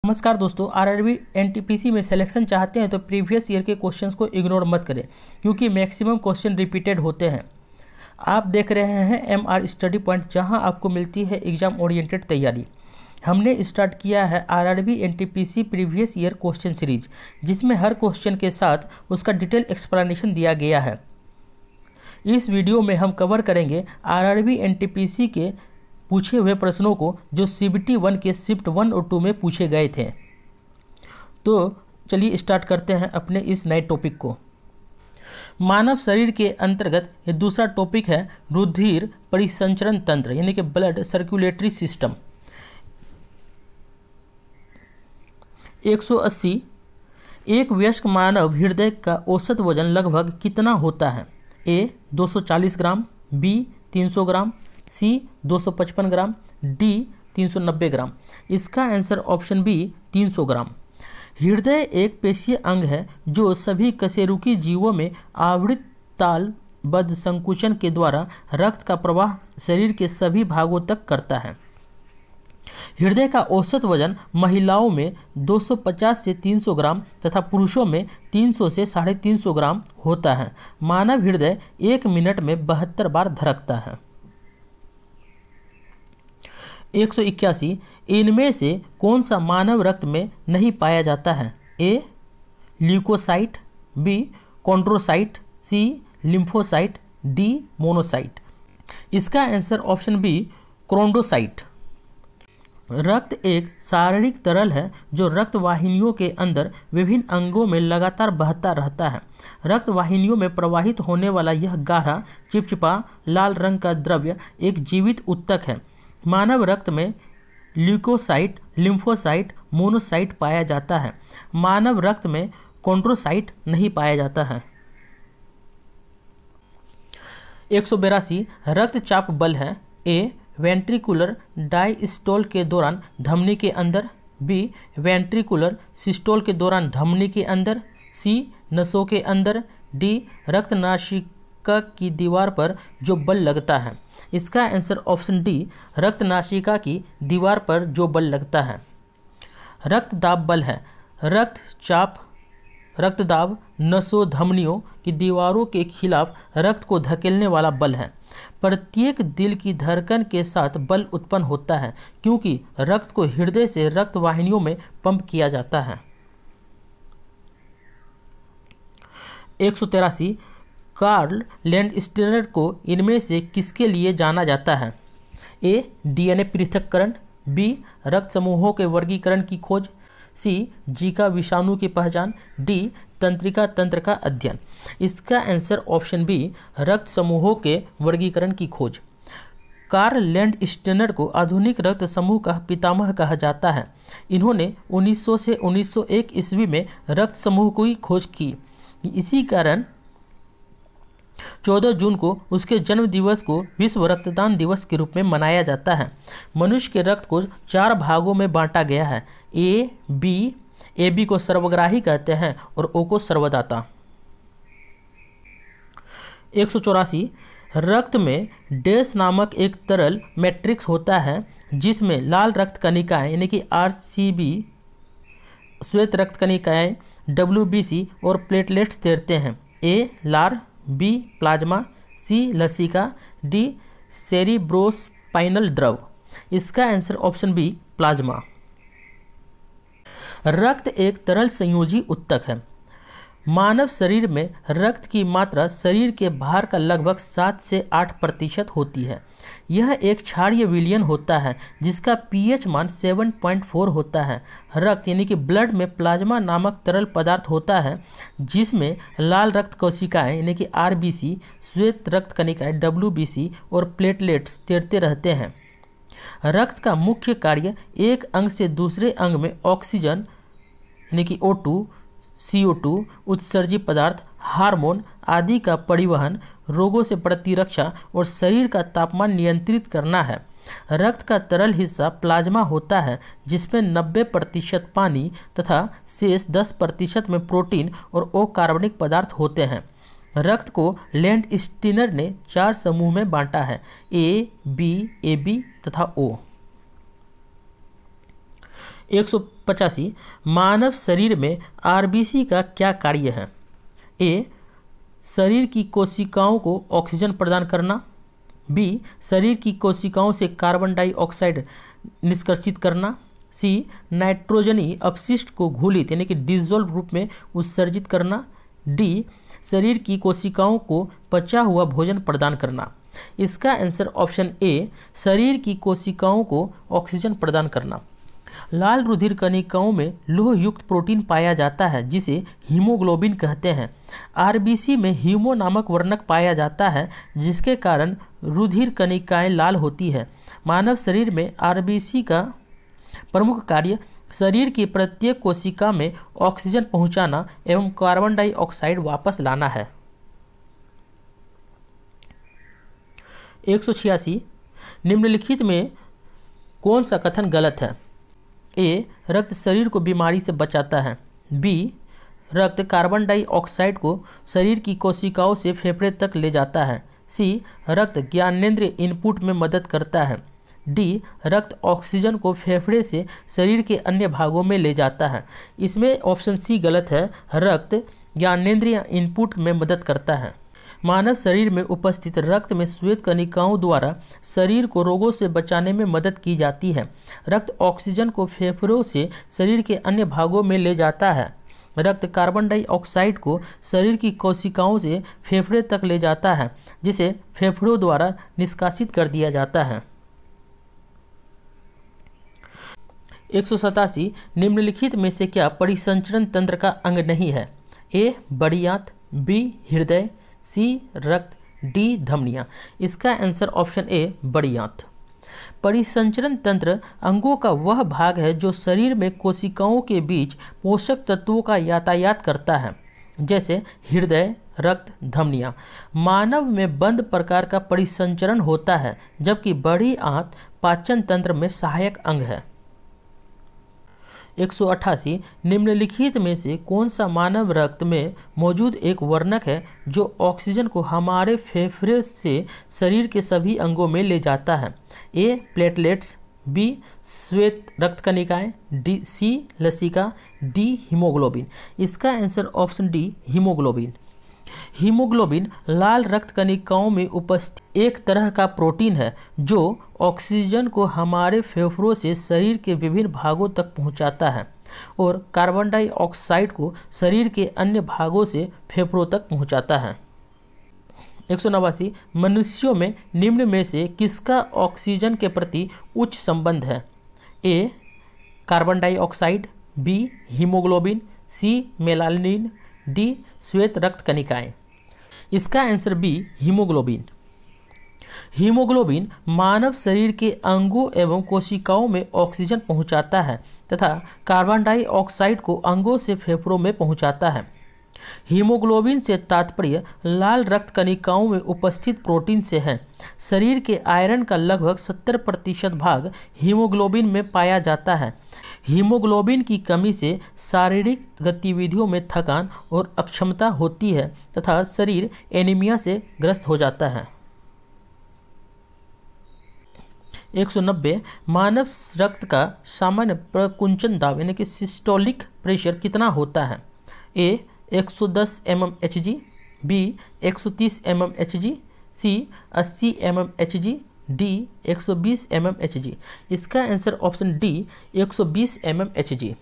नमस्कार दोस्तों, RRB NTPC में सिलेक्शन चाहते हैं तो प्रीवियस ईयर के क्वेश्चंस को इग्नोर मत करें क्योंकि मैक्सिमम क्वेश्चन रिपीटेड होते हैं। आप देख रहे हैं एमआर स्टडी पॉइंट, जहां आपको मिलती है एग्जाम ओरिएंटेड तैयारी। हमने स्टार्ट किया है RRB NTPC previous year question series, जिसमें हर क्वेश्चन के साथ उसका डिटेल एक्सप्लेनेशन दिया गया है। इस वीडियो में हम कवर करेंगे आरआरबी एनटीपीसी के पूछे हुए प्रश्नों को जो सीबीटी 1 के शिफ्ट 1 और 2 में पूछे गए थे। तो चलिए स्टार्ट करते हैं अपने इस नए टॉपिक को। मानव शरीर के अंतर्गत ये दूसरा टॉपिक है रुधिर परिसंचरण तंत्र, यानी कि ब्लड सर्कुलेटरी सिस्टम। 180 एक वयस्क मानव हृदय का औसत वजन लगभग कितना होता है? ए 240 ग्राम, बी 300 ग्राम, सी 255 ग्राम, डी 390 ग्राम। इसका आंसर ऑप्शन बी 300 ग्राम। हृदय एक पेशीय अंग है जो सभी कशेरुकी जीवों में आवृत्त तालबद्ध संकुचन के द्वारा रक्त का प्रवाह शरीर के सभी भागों तक करता है। हृदय का औसत वजन महिलाओं में 250 से 300 ग्राम तथा पुरुषों में 300 से 350 ग्राम होता है। मानव हृदय 1 मिनट में 72 बार धड़कता है। 181 इनमें से कौन सा मानव रक्त में नहीं पाया जाता है? ए ल्यूकोसाइट, बी कॉन्ड्रोसाइट, सी लिम्फोसाइट, डी मोनोसाइट। इसका आंसर ऑप्शन बी क्रोंडोसाइट। रक्त एक शारीरिक तरल है जो रक्त वाहिनियों के अंदर विभिन्न अंगों में लगातार बहता रहता है। रक्त वाहिनियों में प्रवाहित होने वाला यह गाढ़ा चिपचिपा लाल रंग का द्रव्य एक जीवित ऊतक है। मानव रक्त में ल्यूकोसाइट, लिम्फोसाइट, मोनोसाइट पाया जाता है। मानव रक्त में कॉन्ड्रोसाइट नहीं पाया जाता है। 182 रक्तचाप बल है। ए वेंट्रिकुलर डायस्टोल के दौरान धमनी के अंदर, बी वेंट्रिकुलर सिस्टोल के दौरान धमनी के अंदर, सी नसों के अंदर, डी रक्त नासिका की दीवार पर जो बल लगता है। इसका आंसर ऑप्शन डी रक्त नासिका की दीवार पर जो बल लगता है। रक्तदाब बल है। रक्तदाब नसों धमनियों की दीवारों के खिलाफ रक्त को धकेलने वाला बल है। प्रत्येक दिल की धड़कन के साथ बल उत्पन्न होता है क्योंकि रक्त को हृदय से रक्त वाहिनियों में पंप किया जाता है। 183 कार्ल लैंडस्टेनर को इनमें से किसके लिए जाना जाता है? ए डीएनए पृथक्करण, बी रक्त समूहों के वर्गीकरण की खोज, सी जीका विषाणु की पहचान, डी तंत्रिका तंत्र का अध्ययन। इसका आंसर ऑप्शन बी रक्त समूहों के वर्गीकरण की खोज। कार्ल लैंडस्टेनर को आधुनिक रक्त समूह का पितामह कहा जाता है। इन्होंने 1900 से 1901 ईस्वी में रक्त समूह की खोज की। इसी कारण 14 जून को उसके जन्म दिवस को विश्व रक्तदान दिवस के रूप में मनाया जाता है। मनुष्य के रक्त को 4 भागों में बांटा गया है। ए बी को सर्वग्राही कहते हैं और ओ को सर्वदाता। 184 रक्त में डैश नामक एक तरल मैट्रिक्स होता है जिसमें लाल रक्त कणिकाएं यानी कि आरसीबी, श्वेत रक्त कणिकाएं डब्ल्यूबीसी और प्लेटलेट्स तैरते हैं। ए लार, बी प्लाज्मा, सी लसिका, डी सेरिब्रोस्पाइनल द्रव। इसका आंसर ऑप्शन बी प्लाज्मा। रक्त एक तरल संयोजी ऊतक है। मानव शरीर में रक्त की मात्रा शरीर के भार का लगभग 7 से 8% होती है। यह एक क्षारीय विलयन होता है जिसका पीएच मान 7.4 होता है। रक्त यानी कि ब्लड में प्लाज्मा नामक तरल पदार्थ होता है जिसमें लाल रक्त कोशिकाएं यानी कि आरबीसी, श्वेत रक्त कणिकाएं डब्ल्यूबीसी और प्लेटलेट्स तैरते रहते हैं। रक्त का मुख्य कार्य एक अंग से दूसरे अंग में ऑक्सीजन यानी कि O2, CO2, उत्सर्जित पदार्थ, हार्मोन आदि का परिवहन, रोगों से प्रतिरक्षा और शरीर का तापमान नियंत्रित करना है। रक्त का तरल हिस्सा प्लाज्मा होता है जिसमें 90% पानी तथा शेष 10% में प्रोटीन और अकार्बनिक पदार्थ होते हैं। रक्त को लैंडस्टेनर ने 4 समूह में बांटा है, ए बी, AB तथा O। 185 मानव शरीर में आरबीसी का क्या कार्य है? ए, शरीर की कोशिकाओं को ऑक्सीजन प्रदान करना। बी, शरीर की कोशिकाओं से कार्बन डाइऑक्साइड निष्कर्षित करना। सी, नाइट्रोजनी अपशिष्ट को घुलित यानी कि डिसॉल्व रूप में उत्सर्जित करना। डी, शरीर की कोशिकाओं को पचा हुआ भोजन प्रदान करना। इसका आंसर ऑप्शन ए, शरीर की कोशिकाओं को ऑक्सीजन प्रदान करना। लाल रुधिर कणिकाओं में लोह युक्त प्रोटीन पाया जाता है जिसे हीमोग्लोबिन कहते हैं। आरबीसी में हीमो नामक वर्णक पाया जाता है जिसके कारण रुधिर कणिकाएं लाल होती है। मानव शरीर में आरबीसी का प्रमुख कार्य शरीर की प्रत्येक कोशिका में ऑक्सीजन पहुंचाना एवं कार्बन डाइऑक्साइड वापस लाना है। 186 निम्नलिखित में कौन सा कथन गलत है? ए, रक्त शरीर को बीमारी से बचाता है। बी, रक्त कार्बन डाइऑक्साइड को शरीर की कोशिकाओं से फेफड़े तक ले जाता है। सी, रक्त ज्ञानेंद्रिय इनपुट में मदद करता है। डी, रक्त ऑक्सीजन को फेफड़े से शरीर के अन्य भागों में ले जाता है। इसमें ऑप्शन सी गलत है, रक्त ज्ञानेंद्रिय इनपुट में मदद करता है। मानव शरीर में उपस्थित रक्त में श्वेत कणिकाओं द्वारा शरीर को रोगों से बचाने में मदद की जाती है। रक्त ऑक्सीजन को फेफड़ों से शरीर के अन्य भागों में ले जाता है। रक्त कार्बन डाइऑक्साइड को शरीर की कोशिकाओं से फेफड़े तक ले जाता है जिसे फेफड़ों द्वारा निष्कासित कर दिया जाता है। 187 निम्नलिखित में से क्या परिसंचरण तंत्र का अंग नहीं है? ए, बड़ी आंत। बी, हृदय। सी, रक्त। डी, धमनियाँ। इसका आंसर ऑप्शन ए, बड़ी आंत। परिसंचरण तंत्र अंगों का वह भाग है जो शरीर में कोशिकाओं के बीच पोषक तत्वों का यातायात करता है, जैसे हृदय, रक्त, धमनियाँ। मानव में बंद प्रकार का परिसंचरण होता है जबकि बड़ी आंत पाचन तंत्र में सहायक अंग है। 188 निम्नलिखित में से कौन सा मानव रक्त में मौजूद एक वर्णक है जो ऑक्सीजन को हमारे फेफड़े से शरीर के सभी अंगों में ले जाता है? ए, प्लेटलेट्स। बी, श्वेत रक्त कणिकाएं। डी, सी, लसिका। D, haemoglobin. इसका answer option D, haemoglobin. Haemoglobin लाल रक्त कणिकाओं में उपस्थित एक तरह का प्रोटीन है जो ऑक्सीजन को हमारे फेफड़ों से शरीर के विभिन्न भागों तक पहुंचाता है और कार्बन डाइऑक्साइड को शरीर के अन्य भागों से फेफड़ों तक पहुंचाता है। 189 मनुष्यों में निम्न में से किसका ऑक्सीजन के प्रति उच्च संबंध है? A, carbon dioxide. B, haemoglobin. C, melanin. D, श्वेत रक्त कणिकाएं। इसका आंसर बी, हीमोग्लोबिन। हीमोग्लोबिन मानव शरीर के अंगों एवं कोशिकाओं में ऑक्सीजन पहुंचाता है तथा कार्बन डाइऑक्साइड को अंगों से फेफड़ों में पहुंचाता है। हीमोग्लोबिन से तात्पर्य लाल रक्त कणिकाओं में उपस्थित प्रोटीन से है। शरीर के आयरन का लगभग 70% भाग हीमोग्लोबिन में पाया जाता है। हीमोग्लोबिन की कमी से शारीरिक गतिविधियों में थकान और अक्षमता होती है तथा शरीर एनीमिया से ग्रस्त हो जाता है। 190 मानव रक्त का सामान्य प्रकुंचन दाब यानी कि सिस्टोलिक प्रेशर कितना होता है? A, 110 mmHg। B, 130 mmHg। C, 80 mmHg। D, 120 mmHg। इसका आंसर ऑप्शन डी, 120 mmHg।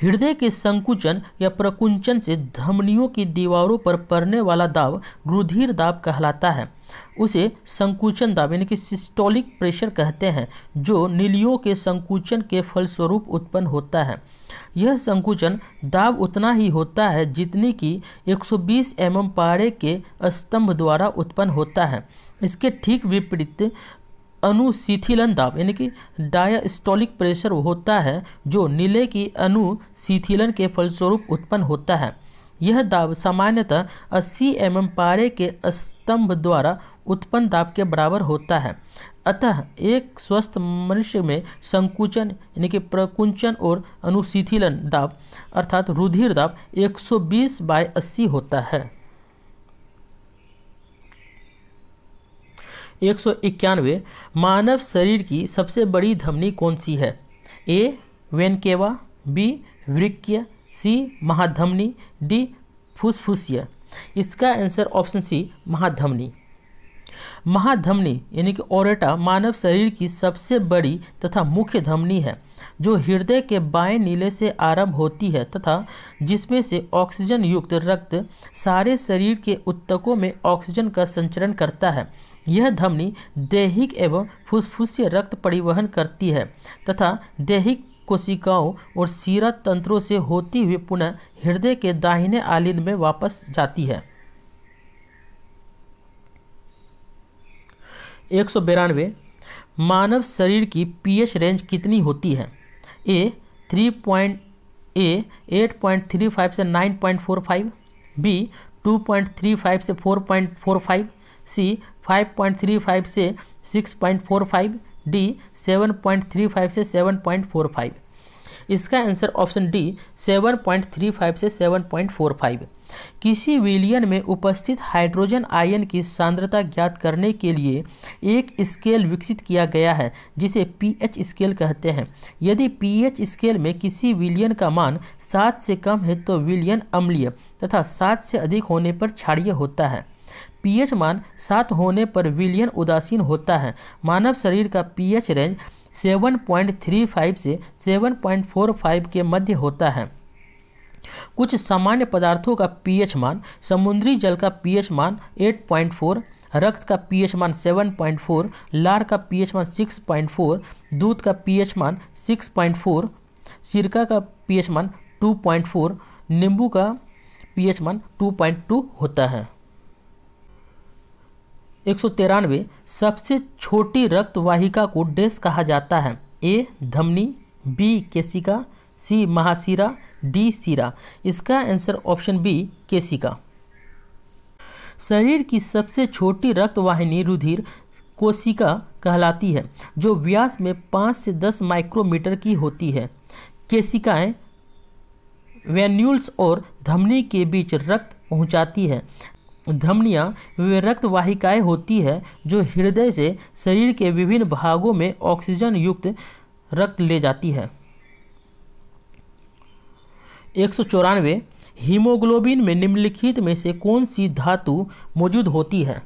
हृदय के संकुचन या प्रकुंचन से धमनियों की दीवारों पर पड़ने वाला दाब रुधिर दाब कहलाता है। उसे संकुचन दाब यानी कि सिस्टोलिक प्रेशर कहते हैं जो नीलियों के संकुचन के फलस्वरूप उत्पन्न होता है। यह संकुचन दाब उतना ही होता है जितनी कि 120 mm पारे के स्तंभ द्वारा उत्पन्न होता है। इसके ठीक विपरीत अनुशीथिलन दाब यानी कि डायस्टोलिक प्रेशर होता है जो नीले की अनुशीथिलन के फलस्वरूप उत्पन्न होता है। यह दाब सामान्यतः 80 mm पारे के स्तंभ द्वारा उत्पन्न दाब के बराबर होता है। अतः एक स्वस्थ मनुष्य में संकुचन यानी कि प्रकुंचन और अनुशीथिलन दाब अर्थात रुधिर दाब 120/80 होता है। 191 मानव शरीर की सबसे बड़ी धमनी कौन सी है? ए वेनकेवा, बी वृक्क, सी महाधमनी, डी फुसफुसिया। इसका आंसर ऑप्शन सी महाधमनी। महाधमनी यानी कि ओरेटा मानव शरीर की सबसे बड़ी तथा मुख्य धमनी है जो हृदय के बाएं नीले से आरंभ होती है तथा जिसमें से ऑक्सीजन युक्त रक्त सारे शरीर के ऊतकों में ऑक्सीजन का संचरण करता है। यह धमनी दैहिक एवं फुसफुसीय रक्त परिवहन करती है तथा दैहिक कोशिकाओं और शिरा तंत्रों से होती हुई पुनः हृदय के दाहिने आलिंद में वापस जाती है। 192 मानव शरीर की पीएच रेंज कितनी होती है? ए 8.35 से 9.45, बी 2.35 से 4.45, सी 5.35 से 6.45, डी 7.35 से 7.45। इसका आंसर ऑप्शन डी 7.35 से 7.45। किसी विलयन में उपस्थित हाइड्रोजन आयन की सांद्रता ज्ञात करने के लिए एक स्केल विकसित किया गया है जिसे पीएच स्केल कहते हैं। यदि पीएच स्केल में किसी विलयन का मान 7 से कम है तो विलयन अम्लीय तथा 7 से अधिक होने पर क्षारीय होता है। पीएच मान 7 होने पर विलयन उदासीन होता है। मानव शरीर का पीएच रेंज 7.35 से 7.45 के मध्य होता है। कुछ सामान्य पदार्थों का पीएच मान: समुद्री जल का पीएच मान 8.4, रक्त का पीएच मान 7.4, लार का पीएच मान 6.4, दूध का पीएच मान 6.4, सिरका का पीएच मान 2.4, नींबू का पीएच मान 2.2 होता है। 193 सबसे छोटी रक्त वाहिका को डैश कहा जाता है? ए धमनी, बी केशिका, सी महाशिरा, डी शिरा। इसका आंसर ऑप्शन बी केशिका। शरीर की सबसे छोटी रक्त वाहिनी रुधिर कोशिका कहलाती है जो व्यास में 5 से 10 माइक्रोमीटर की होती है। केशिकाएं वेन्यूल्स और धमनी के बीच रक्त पहुंचाती है। धमनियां वे रक्त वाहिकाएं होती है जो हृदय से शरीर के विभिन्न भागों में ऑक्सीजन युक्त रक्त ले जाती है। 194 हीमोग्लोबिन में निम्नलिखित में से कौन सी धातु मौजूद होती है?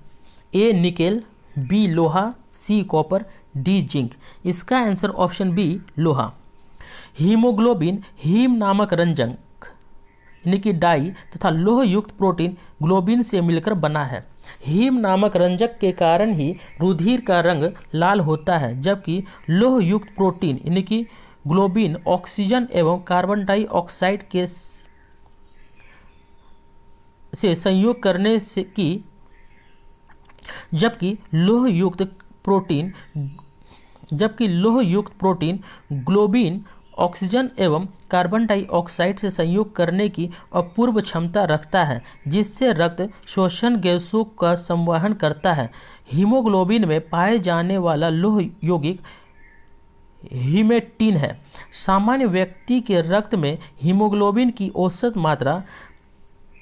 ए निकेल, बी लोहा, सी कॉपर, डी जिंक। इसका आंसर ऑप्शन बी लोहा। हीमोग्लोबिन हीम नामक रंजक यानी कि डाई तथा लोह युक्त प्रोटीन ग्लोबिन से मिलकर बना है। हीम नामक रंजक के कारण ही रुधिर का रंग लाल होता है जबकि लोह युक्त प्रोटीन यानी कि ग्लोबिन ऑक्सीजन एवं कार्बन डाइऑक्साइड के से संयोग करने से की जबकि लोह युक्त प्रोटीन ग्लोबिन ऑक्सीजन एवं कार्बन डाइऑक्साइड से संयोग करने की अपूर्व क्षमता रखता है जिससे रक्त श्वसन गैसों का संवहन करता है। हीमोग्लोबिन में पाए जाने वाला लोह यौगिक हीमेटिन है। सामान्य व्यक्ति के रक्त में हीमोग्लोबिन की औसत मात्रा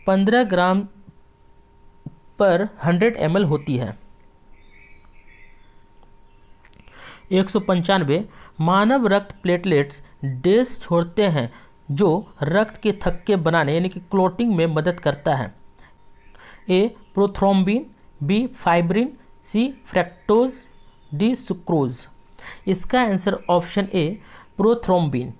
15 ग्राम पर 100 ml होती है। 195 मानव रक्त प्लेटलेट्स डैश छोड़ते हैं जो रक्त के थक्के बनाने यानी कि क्लॉटिंग में मदद करता है? ए प्रोथ्रोम्बिन, बी फाइब्रिन, सी फ्रैक्टोज, डी सुक्रोज। इसका आंसर ऑप्शन ए प्रोथ्रोम्बिन।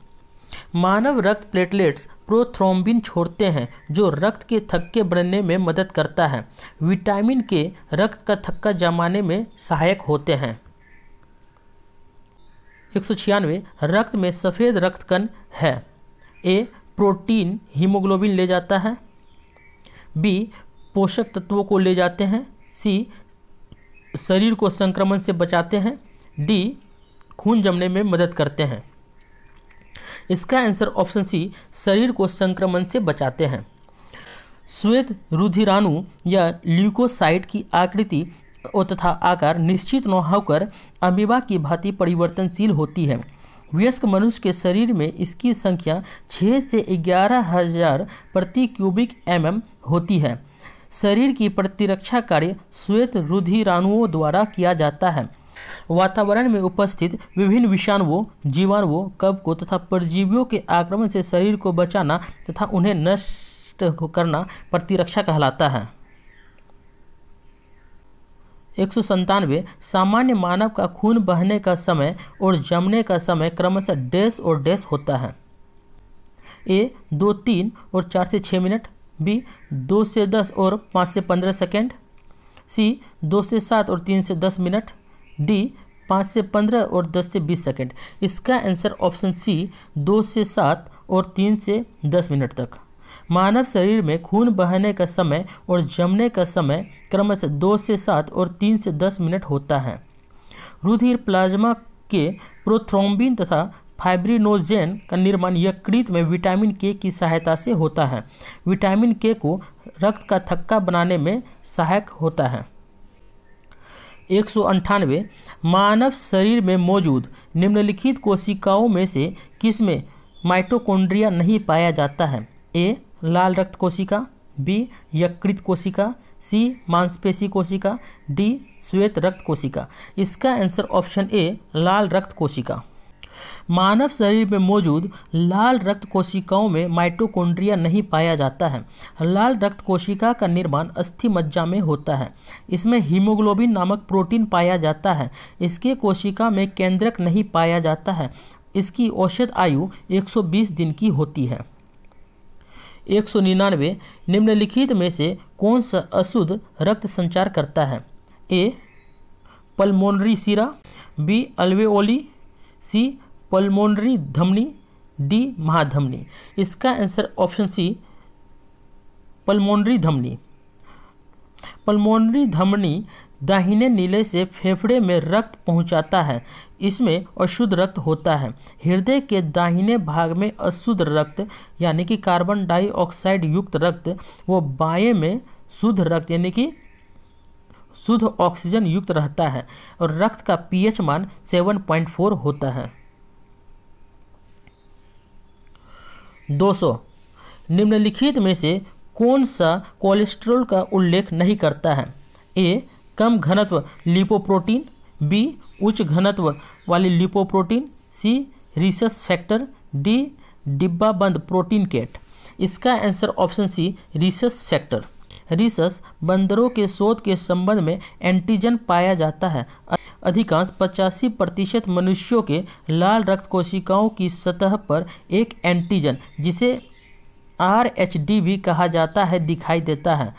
मानव रक्त प्लेटलेट्स प्रोथ्रोम्बिन छोड़ते हैं जो रक्त के थक्के बनने में मदद करता है। विटामिन के रक्त का थक्का जमाने में सहायक होते हैं। 196 रक्त में सफ़ेद रक्त कण है? ए प्रोटीन हीमोग्लोबिन ले जाता है, बी पोषक तत्वों को ले जाते हैं, सी शरीर को संक्रमण से बचाते हैं, डी खून जमने में मदद करते हैं। इसका आंसर ऑप्शन सी शरीर को संक्रमण से बचाते हैं। श्वेत रुधिराणु या ल्यूकोसाइट की आकृति और तथा आकार निश्चित न होकर अमीबा की भांति परिवर्तनशील होती है। वयस्क मनुष्य के शरीर में इसकी संख्या 6 से 11,000 प्रति क्यूबिक mm होती है। शरीर की प्रतिरक्षा कार्य श्वेत रुधिराणुओं द्वारा किया जाता है। वातावरण में उपस्थित विभिन्न विषाणुओं, जीवाणुओं, कवकों तथा परजीवियों के आक्रमण से शरीर को बचाना तथा उन्हें नष्ट करना प्रतिरक्षा कहलाता है। 197 सामान्य मानव का खून बहने का समय और जमने का समय क्रमशः डैश और डैश होता है। ए 2, 3 और 4 से 6 मिनट, बी 2 से 10 और 5 से 15 सेकेंड, सी 2 से 7 और 3 से 10 मिनट, डी 5 से 15 और 10 से 20 सेकेंड। इसका आंसर ऑप्शन सी 2 से 7 और 3 से 10 मिनट तक। मानव शरीर में खून बहने का समय और जमने का समय क्रमशः 2 से 7 और 3 से 10 मिनट होता है। रुधिर प्लाज्मा के प्रोथ्रोम्बिन तथा फाइब्रिनोजेन का निर्माण यकृत में विटामिन के की सहायता से होता है। विटामिन के को रक्त का थक्का बनाने में सहायक होता है। 198 मानव शरीर में मौजूद निम्नलिखित कोशिकाओं में से किसमें माइटोकॉन्ड्रिया नहीं पाया जाता है? ए लाल रक्त कोशिका, बी यकृत कोशिका, सी मांसपेशी कोशिका, डी श्वेत रक्त कोशिका। इसका आंसर ऑप्शन ए लाल रक्त कोशिका। मानव शरीर में मौजूद लाल रक्त कोशिकाओं में माइटोकॉन्ड्रिया नहीं पाया जाता है। लाल रक्त कोशिका का निर्माण अस्थि मज्जा में होता है। इसमें हीमोग्लोबिन नामक प्रोटीन पाया जाता है। इसके कोशिका में केंद्रक नहीं पाया जाता है। इसकी औसत आयु 120 दिन की होती है। 199 निम्नलिखित में से कौन सा अशुद्ध रक्त संचार करता है? ए पल्मोनरी सिरा, बी अल्वेओली, सी पल्मोनरी धमनी, डी महाधमनी। इसका आंसर ऑप्शन सी पल्मोनरी धमनी। पल्मोनरी धमनी दाहिने नीले से फेफड़े में रक्त पहुंचाता है। इसमें अशुद्ध रक्त होता है। हृदय के दाहिने भाग में अशुद्ध रक्त यानी कि कार्बन डाइऑक्साइड युक्त रक्त व बाएं में शुद्ध रक्त यानी कि शुद्ध ऑक्सीजन युक्त रहता है और रक्त का पीएच मान 7.4 होता है। 200 निम्नलिखित में से कौन सा कोलेस्ट्रॉल का उल्लेख नहीं करता है? ए कम घनत्व लिपोप्रोटीन, बी उच्च घनत्व वाली lipoprotein, C rhesus factor, D डिब्बाबंद प्रोटीन केट। इसका answer option C rhesus factor. Rhesus बंदरों के शोध के संबंध में एंटीजन पाया जाता है। अधिकांश 85% मनुष्यों के लाल रक्त कोशिकाओं की सतह पर एक एंटीजन जिसे RH भी कहा जाता है दिखाई देता है।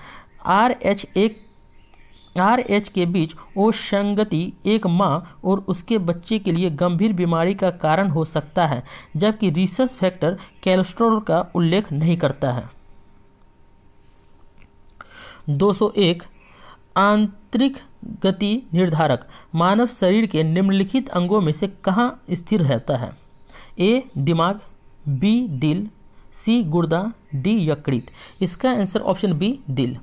RH के बीच असंगति एक माँ और उसके बच्चे के लिए गंभीर बीमारी का कारण हो सकता है, जबकि रिसस फैक्टर कोलेस्ट्रॉल का उल्लेख नहीं करता है। 201 आंतरिक गति निर्धारक मानव शरीर के निम्नलिखित अंगों में से कहाँ स्थिर रहता है? ए दिमाग, बी दिल, सी गुर्दा, डी यकृत। इसका आंसर ऑप्शन बी दिल।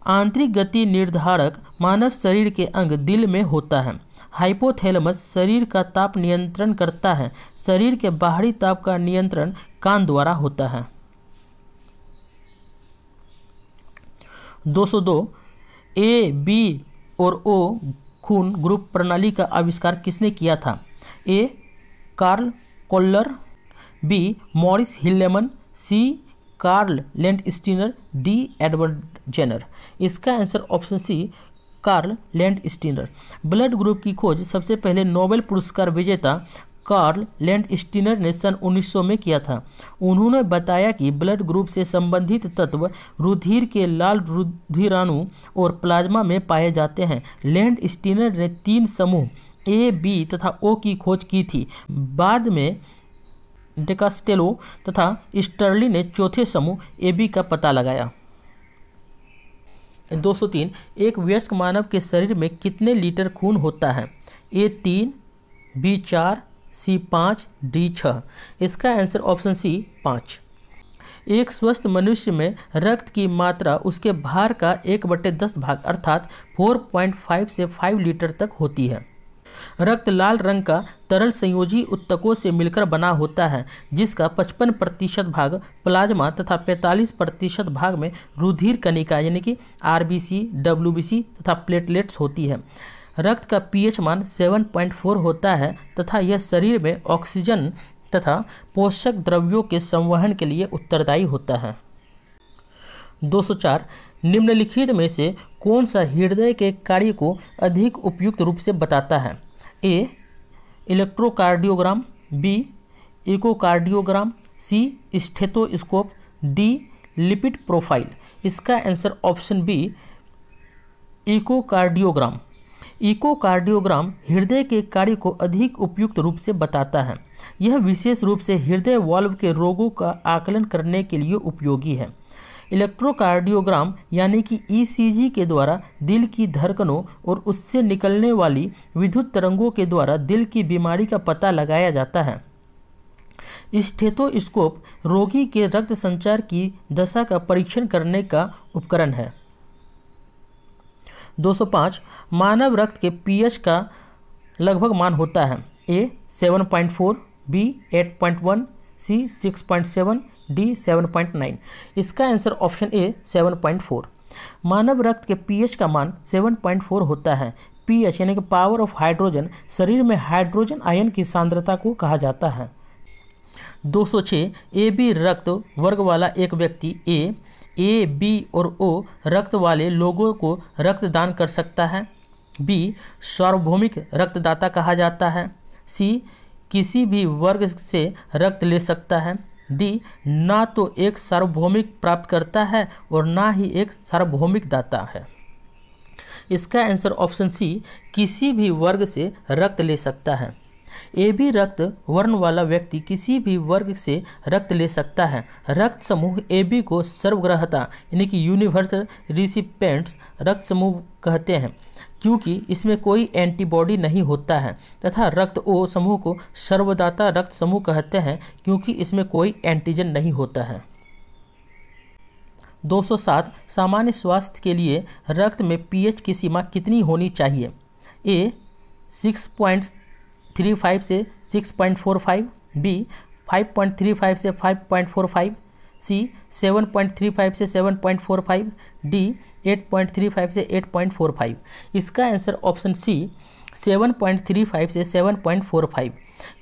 आंतरिक गति निर्धारक मानव शरीर के अंग दिल में होता है। हाइपोथैलेमस शरीर का ताप नियंत्रण करता है। शरीर के बाहरी ताप का नियंत्रण कान द्वारा होता है। 202 ए, बी और ओ खून ग्रुप प्रणाली का आविष्कार किसने किया था? A Karl Koller, B Maurice Hilleman, C Karl Landsteiner, D Edward Jenner. इसका answer option C Karl Landsteiner. Blood group की खोज सबसे पहले नोबेल पुरस्कार विजेता कार्ल लैंडस्टीनर ने सन 1900 में किया था। उन्होंने बताया कि ब्लड ग्रुप से संबंधित तत्व रुधिर के लाल रुधिराणु और प्लाज्मा में पाए जाते हैं। लैंडस्टीनर ने 3 समूह ए, बी तथा ओ की खोज की थी। बाद में डेकास्टेलो तथा स्टर्ली ने चौथे समूह ए, बी का पता लगाया। 203 एक वयस्क मानव के शरीर में कितने लीटर खून होता है? ए 3, बी 4, सी 5, डी 6। इसका आंसर ऑप्शन सी 5। एक स्वस्थ मनुष्य में रक्त की मात्रा उसके भार का 1/10 भाग अर्थात 4.5 से 5 लीटर तक होती है। रक्त लाल रंग का तरल संयोजी उत्तकों से मिलकर बना होता है, जिसका 55% भाग प्लाज्मा तथा 45% भाग में रुधिर कणिका यानी कि RBC, WBC तथा प्लेटलेट्स होती है। रक्त का पीएच मान 7.4 होता है तथा यह शरीर में ऑक्सीजन तथा पोषक द्रव्यों के संवहन के लिए उत्तरदायी होता है। 204 निम्नलिखित में से कौन सा हृदय के कार्य को अधिक उपयुक्त रूप से बताता है? A electrocardiogram, B echocardiogram, C stethoscope, D lipid profile. इसका answer option B echocardiogram. Echocardiogram हृदय के कार्य को अधिक उपयुक्त रूप से बताता है। यह विशेष रूप से हृदय वाल्व के रोगों का आकलन करने के लिए उपयोगी है। इलेक्ट्रोकार्डियोग्राम यानी कि ईसीजी के द्वारा दिल की धड़कनों और उससे निकलने वाली विद्युत तरंगों के द्वारा दिल की बीमारी का पता लगाया जाता है। स्टेथोस्कोप रोगी के रक्त संचार की दशा का परीक्षण करने का उपकरण है। 205 मानव रक्त के पीएच का लगभग मान होता है। ए 7.4, बी 8.1, सी 6.7, डी 7.9। इसका आंसर ऑप्शन ए 7.4। मानव रक्त के पीएच का मान 7.4 होता है। पीएच यानी कि पावर ऑफ हाइड्रोजन शरीर में हाइड्रोजन आयन की सांद्रता को कहा जाता है। 206 ए बी रक्त वर्ग वाला एक व्यक्ति ए बी और ओ रक्त वाले लोगों को रक्तदान कर सकता है। बी सार्वभौमिक रक्तदाता कहा जाता है। सी किसी भी वर्ग से रक्त ले सकता है। डी ना तो एक सार्वभौमिक प्राप्त करता है और ना ही एक सार्वभौमिक दाता है। इसका आंसर ऑप्शन सी किसी भी वर्ग से रक्त ले सकता है। ए बी रक्त वर्ण वाला व्यक्ति किसी भी वर्ग से रक्त ले सकता है। रक्त समूह ए बी को सर्वग्राहता यानी कि यूनिवर्सल रिसिपेंट्स रक्त समूह कहते हैं क्योंकि इसमें कोई एंटीबॉडी नहीं होता है, तथा रक्त ओ समूह को सर्वदाता रक्त समूह कहते हैं क्योंकि इसमें कोई एंटीजन नहीं होता है। 207 सामान्य स्वास्थ्य के लिए रक्त में पीएच की सीमा कितनी होनी चाहिए? ए 6.35 से 6.45, बी 5.35 से 5.45, सी 7.35 से 7.45, डी 8.35 से 8.45। इसका आंसर ऑप्शन सी 7.35 से 7.45।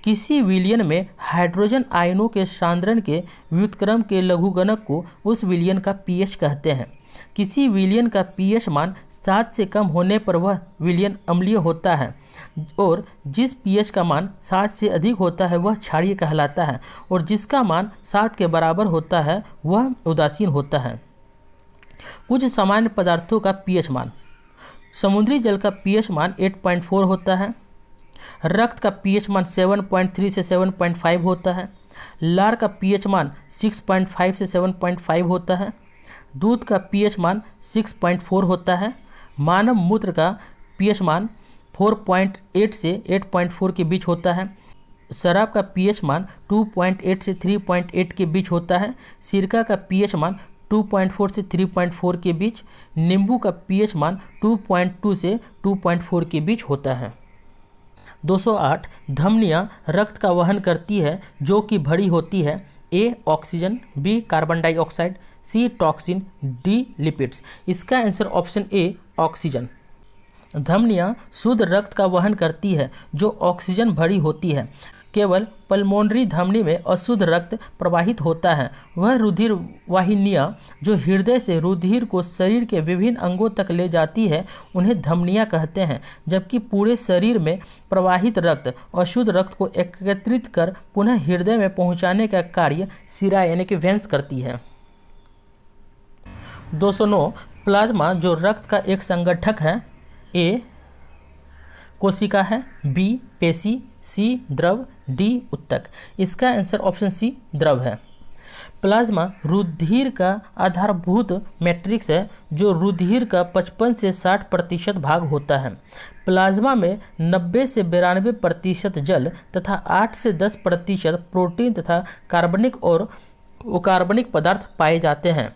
किसी विलयन में हाइड्रोजन आयनों के सांद्रण के व्युत्क्रम के लघुगणक को उस विलयन का पीएच कहते हैं। किसी विलयन का पीएच मान 7 से कम होने पर वह विलयन अम्लीय होता है और जिस पीएच का मान 7 से अधिक होता है वह क्षारीय कहलाता है और जिसका मान 7 के बराबर होता है वह उदासीन होता है। कुछ सामान्य पदार्थों का पीएच मान। समुद्री जल का पीएच मान 8.4 होता है। रक्त का पीएच मान 7.3 से 7.5 होता है। लार का पीएच मान 6.5 से 7.5 होता है। दूध का पीएच मान 6.4 होता है। मानव मूत्र का पीएच मान 4.8 से 8.4 के बीच होता है। शराब का पीएच मान 2.8 से 3.8 के बीच होता है। सिरका का पीएच मान 2.4 से 3.4 के बीच। नींबू का पीएच मान 2.2 से 2.4 के बीच होता है। 208 धमनियाँ रक्त का वहन करती है जो कि भरी होती है। A oxygen, B carbon dioxide, C toxin, D lipids. इसका आंसर ऑप्शन ए ऑक्सीजन। धमनियाँ शुद्ध रक्त का वहन करती है जो ऑक्सीजन भरी होती है। केवल पल्मोनरी धमनी में अशुद्ध रक्त प्रवाहित होता है। वह रुधिर वाहिनियाँ जो हृदय से रुधिर को शरीर के विभिन्न अंगों तक ले जाती है उन्हें धमनियाँ कहते हैं, जबकि पूरे शरीर में प्रवाहित रक्त अशुद्ध रक्त को एकत्रित कर पुनः हृदय में पहुँचाने का कार्य शिरा यानी कि वेंस करती है। 209 प्लाज्मा जो रक्त का एक संगठक है। ए कोशिका है, बी पेशी, सी द्रव, डी उत्तक। इसका आंसर ऑप्शन सी द्रव है। प्लाज्मा रुधिर का आधारभूत मैट्रिक्स है जो रुधिर का 55 से 60% भाग होता है। प्लाज्मा में 90 से 92% जल तथा 8 से 10% प्रोटीन तथा कार्बनिक और अकार्बनिक पदार्थ पाए जाते हैं।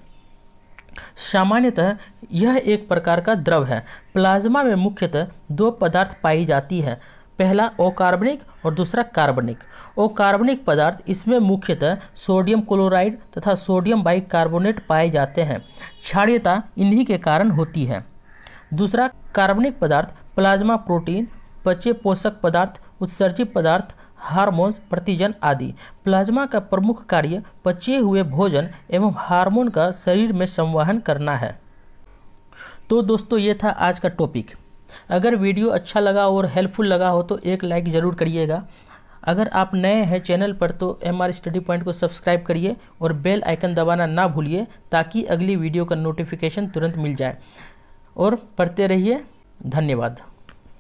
सामान्यतः यह एक प्रकार का द्रव है। प्लाज्मा में मुख्यतः 2 पदार्थ पाई जाती है, पहला अकार्बनिक और दूसरा कार्बनिक। अकार्बनिक पदार्थ इसमें मुख्यतः सोडियम क्लोराइड तथा सोडियम बाइकार्बोनेट पाए जाते हैं। क्षारीयता इन्हीं के कारण होती है। दूसरा कार्बनिक पदार्थ प्लाज्मा प्रोटीन, पचे पोषक पदार्थ, उत्सर्जित पदार्थ, हार्मोन्स, प्रतिजन आदि। प्लाज्मा का प्रमुख कार्य पचे हुए भोजन एवं हार्मोन का शरीर में संवहन करना है। तो दोस्तों ये था आज का टॉपिक। अगर वीडियो अच्छा लगा और हेल्पफुल लगा हो तो एक लाइक ज़रूर करिएगा। अगर आप नए हैं चैनल पर तो MR स्टडी पॉइंट को सब्सक्राइब करिए और बेल आइकन दबाना ना भूलिए ताकि अगली वीडियो का नोटिफिकेशन तुरंत मिल जाए। और पढ़ते रहिए। धन्यवाद।